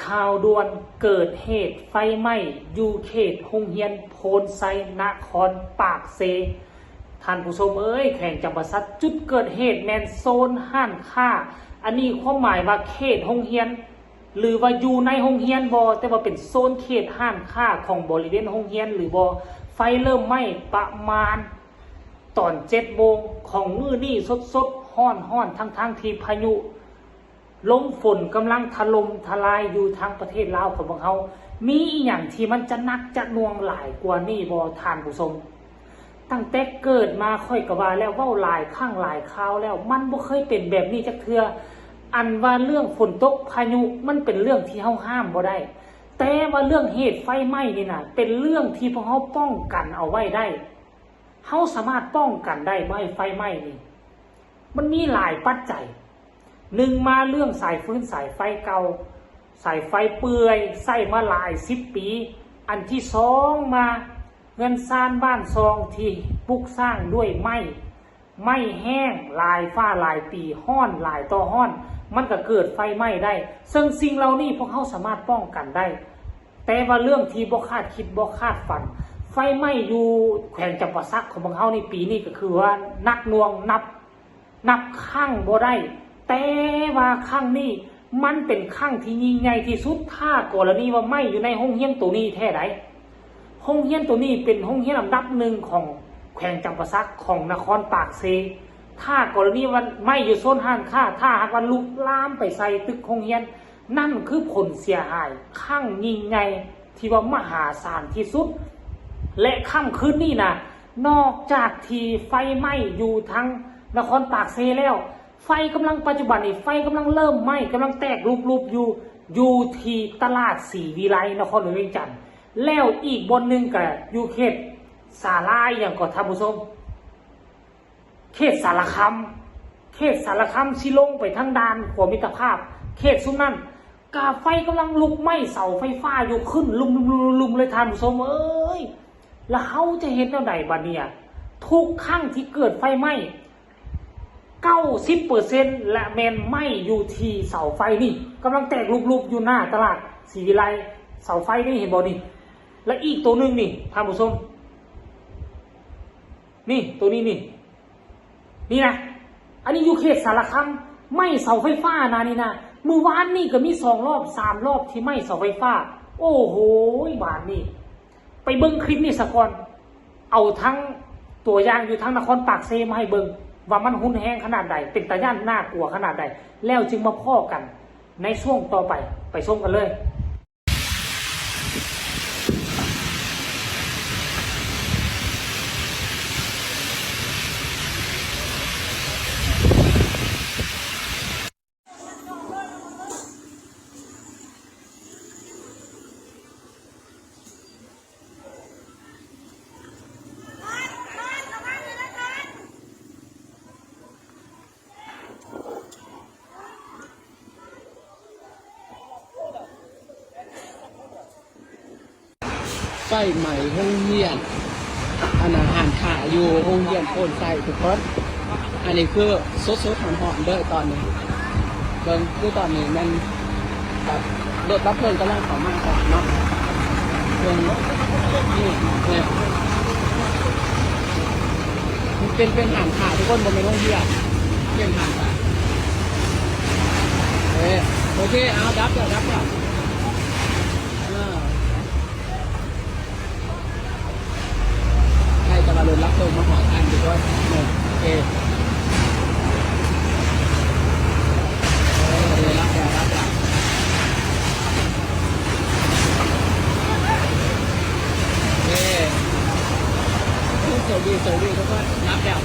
ข่าวด่วนเกิดเหตุไฟไหม้อยู่เขตโรงเรียนโพนไซนครปากเซท่านผู้ชมเอ้ยแข่งจำปาสักจุดเกิดเหตุแมนโซนห้านค้าอันนี้ความหมายว่าเขตโรงเรียนหรือว่าอยู่ในโรงเรียนบ่แต่ว่าเป็นโซนเขตห้านค้าของบริเวณโรงเรียนหรือบ่ไฟเริ่มไหม้ประมาณตอน7 โมงของมื้อนี้สดๆฮ้อนๆทั้งที่พายุลมฝนกำลังถล่มทลายอยู่ทางประเทศลาวของพวกเขามีอย่างที่มันจะนักจะน่วงหลายกว่านี้บ่ท่านผู้ชมตั้งแต่เกิดมาค่อยกว่าแล้วเว้าหลายข้างหลายคราวแล้วมันบ่เคยเป็นแบบนี้จักเทื่ออันว่าเรื่องฝนตกพายุมันเป็นเรื่องที่เฮาห้ามบ่ได้แต่ว่าเรื่องเหตุไฟไหม้นี่น่ะเป็นเรื่องที่พวกเฮาป้องกันเอาไว้ได้เฮาสามารถป้องกันได้บ่ให้ไฟไหม้นี่มันมีหลายปัจจัยหนึ่งมาเรื่องสายฟืนสายไฟเก่าสายไฟเปื่อยใส่มาหลาย10 ปีอันที่สองมาเงินสร้างบ้านซองที่ปลูกสร้างด้วยไม้แห้งหลายฟ้าหลายปีห้อนหลายต่อห้อนมันก็เกิดไฟไหม้ได้ซึ่งสิ่งเหล่านี้พวกเขาสามารถป้องกันได้แต่ว่าเรื่องที่บ่คาดคิดบ่คาดฝันไฟไหม้อยู่แขวงจำปาสักของพวกเขาในปีนี้ก็คือว่านักหน่วงนับข้างบ่ได้แต่ว่าข้างนี้มันเป็นข้างที่ยิ่งใหญ่ที่สุดถ้ากรณีว่าไหม้อยู่ในโรงเรียนตัวนี้แท้ใดโรงเรียนตัวนี้เป็นโรงเรียนลำดับหนึ่งของแขวงจำปาสักของนครปากเซถ้ากรณีว่าไหม้อยู่โซนห้างค้าถ้าหากว่าลุกลามไปใส่ตึกโรงเรียนนั่นคือผลเสียหายข้างยิ่งใหญ่ที่ว่ามหาศาลที่สุดและค่ำคืนนี้นะนอกจากที่ไฟไหม้อยู่ทั้งนครปากเซแล้วไฟกำลังปัจจุบันนี้ไฟกำลังเริ่มไหม้กำลังแตกลุบอยู่ที่ตลาดศรีวิไลนครหลวงเวียงจันทร์แล้วอีกบนหนึ่งก็อยู่เขตสาลายอย่างก่อนท่านผู้ชมเขตสารคามสิลงไปทางด้านขวามิตรภาพเขตสุนันกาไฟกำลังลุกไหม้เสาไฟฟ้าอยู่ขึ้นลุมเลยท่านผู้ชมเอ้ยแล้วเขาจะเห็นแนวใดบ้าเนี่ยทุกครั้งที่เกิดไฟไหม้90%และแมนไหม้อยู่ที่เสาไฟนี่กำลังแตกลุบอยู่หน้าตลาดศรีวิไลเสาไฟนี่เห็นบ่นี่และอีกตัวหนึ่งนี่ท่านผู้ชมนี่ตัวนี้นี่นะอันนี้อยู่เขตสารคามไหม้เสาไฟฟ้านะนี่นะมือวานนี่ก็มี2 รอบ 3 รอบที่ไหม้เสาไฟฟ้าโอ้โหบาดนี่ไปเบิ้งคลิปนี่สักก่อนเอาทั้งตัวอย่างอยู่ทั้งนครปากเซมาให้เบิ้งว่ามันหุนแห้งขนาดใดเป็นตาย่านน่ากลัวขนาดใดแล้วจึงมาพ้อกันในช่วงต่อไปชมกันเลยไฟใหม่ห้องเรียนอันอาหารขาอยู่ห้องเรียนโอนใส่ทุกคนอันนี้คือสดหอมๆด้วยตอนนี้เบิ่งคือตอนนี้มันแบบรถรับเพลิงกำลังเข้ามาก่อนเนาะเบิ่งนี่เนี่ยมันเป็นอาหารขาทุกคนบนในห้องเรียนเป็นอาหารขาโอเคเอาดับเดี๋ยวจะมาเดินรับตัวมาหออันด้วยโอเคเดินรับโอเคสวัสดีทุกคนรับแล้ว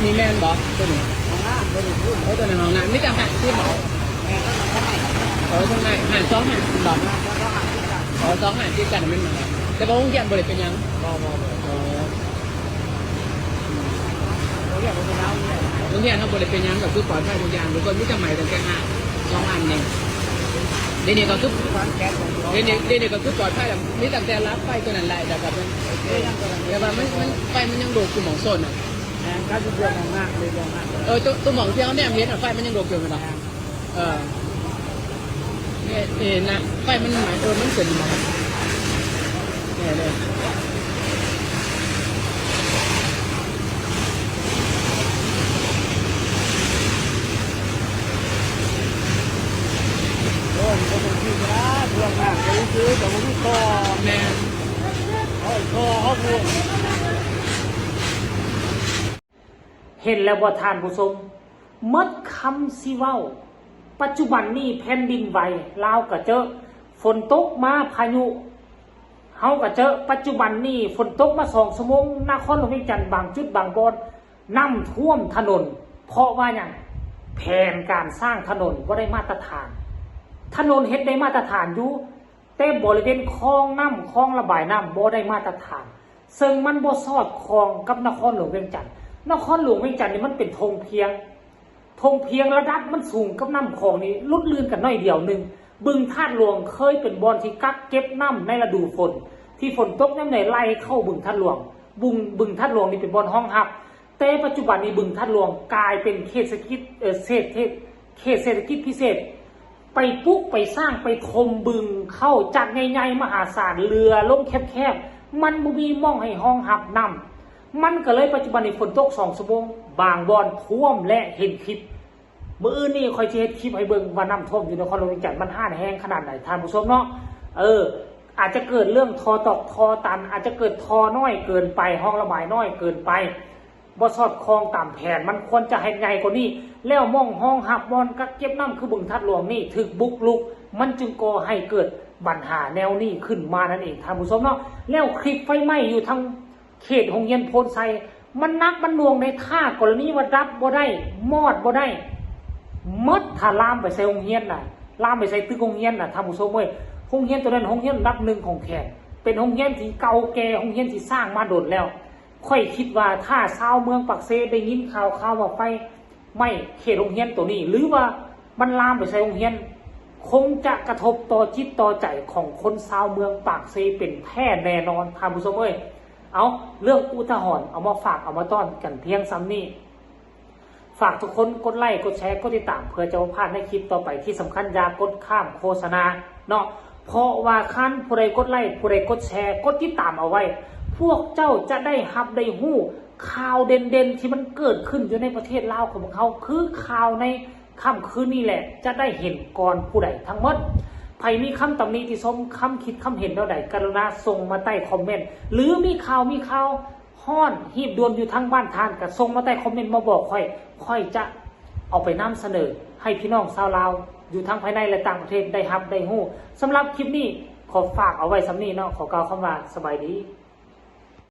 มีแม่นบอกตัวนี้ตัวนี้น้องน้ำไม่จำหันที่บอกตรงไหนหัน2 หันบอก2 หันที่กันไม่เหมือนกันแต่ว่าห้องเรียนบริเป็นยังโรงเรียนเขาบริเป็นยังกับคือปลอดภัยทุกอย่างทุกคนไม่จำหมายแต่แค่2 อันเอง เดี๋ยวนี้ก็คือเดี๋ยวนี้ก็คือปลอดภัยแล้วมีตั้งแต่รับไฟตัวนั้นแหละแต่แบบแต่ว่ามันไฟมันยังโดดอยู่หม่องโซนอ่ะก็จะเรื่องมากเลยเรื่องมากตัวหม่องที่เขาเนี่ยเห็นไฟมันยังโดดอยู่มั้ยเนี่ยนะไฟมันหมายมันเกิดอยู่มั้ยเนี่ยเลยก็เป็นที่นะเรื่องมากเลยคือแต่ว่าที่คอแม่คอเขาพูด เห็นแล้วว่าท่านผู้ชมมดคำสิเว้าปัจจุบันนี้แผ่นดินไหวลาวก็เจอฝนตกมาพายุเฮาก็เจอปัจจุบันนี้ฝนตกมา2 ชั่วโมงนครหลวงเวียงจันทน์บางจุดบางบอนน้ำท่วมถนนเพราะว่าหยังแผนการสร้างถนนบ่ได้มาตรฐานถนนเฮ็ดได้มาตรฐานอยู่แต่บริเวณคลองน้ำคลองระบายน้ำบ่ได้มาตรฐานซึ่งมันบ่สอดคล้องกับนครหลวงเวียงจันทน์นครหลวงเวียงจันทน์นี่มันเป็นธงเพียงระดับมันสูงกับน้ำคลองนี่ลุดลื่นกันน้อยเดียวนึงบึงธาตุหลวงเคยเป็นบ่อนที่กักเก็บน้ำในฤดูฝนที่ฝนตกน้ำไหลไหลเข้าบึงธาตุหลวงบึงธาตุหลวงนี่เป็นบ่อนห้องหับแต่ปัจจุบันนี้บึงธาตุหลวงกลายเป็นเขตเศรษฐกิจพิเศษไปปุ๊กไปสร้างไปทมบึงเข้าจัดใหญ่ๆมหาศาลเรือลงแคบๆมันบ่มีม่องให้ห้องหับน้ำมันก็เลยปัจจุบันนี้ฝนตก2 ชั่วโมงบางบ่อนท่วมและเห็นคลิปมื้ออื่นนี่ค่อยสิเฮ็ดคลิปให้เบิ่งว่าน้ำท่วมอยู่นครหลวงเวียงจันทน์มันห่านแห้งขนาดไหนท่านผู้ชมเนาะอาจจะเกิดเรื่องทอตกทอตันอาจจะเกิดทอน้อยเกินไปห้องระบายน้อยเกินไปบ่สอดคล้องตามแผนมันควรจะให้ใหญ่กว่านี้แล้วม่องห้องหับบ่อนกักเก็บน้ำคือบึงธาตุหลวงนี่ถึกบุกรุกมันจึงก่อให้เกิดปัญหาแนวนี้ขึ้นมานั่นเองท่านผู้ชมเนาะแล้วคลิปไฟไหม้อยู่ทางเขตโรงเรียนโพนไซมันนักมันหน่วงในท่ากรณีว่ารับบ่ได้มอดบ่ได้มดถ้าลามไปใส่โรงเรียนน่ะลามไปใส่ตึกโรงเรียนน่ะท่านผู้ชมเว้ยโรงเรียนตัวนั้นโรงเรียนรับ1ของแขกเป็นโรงเรียนที่เก่าแก่โรงเรียนที่สร้างมาโดนแล้วค่อยคิดว่าถ้าชาวเมืองปักเซได้ยินข่าวว่าไฟไหม้เขตโรงเรียนตัวนี้หรือว่ามันลามไปใส่โรงเรียนคงจะกระทบต่อจิตต่อใจของคนชาวเมืองปากเซเป็นแท้แน่นอนท่านผู้ชมเอ้ยเอาเรื่องอุทาหรณ์เอามาฝากเอามาต้อนกันเพียงซ้ำนี้ฝากทุกคนกดไลค์กดแชร์กดติดตามเพื่อจะไม่พลาดในคลิปต่อไปที่สำคัญอย่ากดข้ามโฆษณาเนาะเพราะว่าคันผู้ใดกดไลค์ผู้ใดกดแชร์กดติดตามเอาไว้พวกเจ้าจะได้ฮับได้หู้ข่าวเด่นๆที่มันเกิดขึ้นอยู่ในประเทศลาวของเขาคือข่าวในค่ำคืนนี้แหละจะได้เห็นก่อนผู้ใดทั้งหมดใครมีคำตำหนิที่ชมคำคิดคำเห็นเท่าใดกรุณาส่งมาใต้คอมเมนต์หรือมีข่าวห้อนหีบดวนอยู่ทั้งบ้านทานก็ส่งมาใต้คอมเมนต์มาบอกค่อยจะเอาไปนำเสนอให้พี่น้องชาวลาวอยู่ทั้งภายในและต่างประเทศได้ฮับได้หู้สำหรับคลิปนี้ขอฝากเอาไว้สำนี้เนาะขอกล่าวคำว่าสบายดี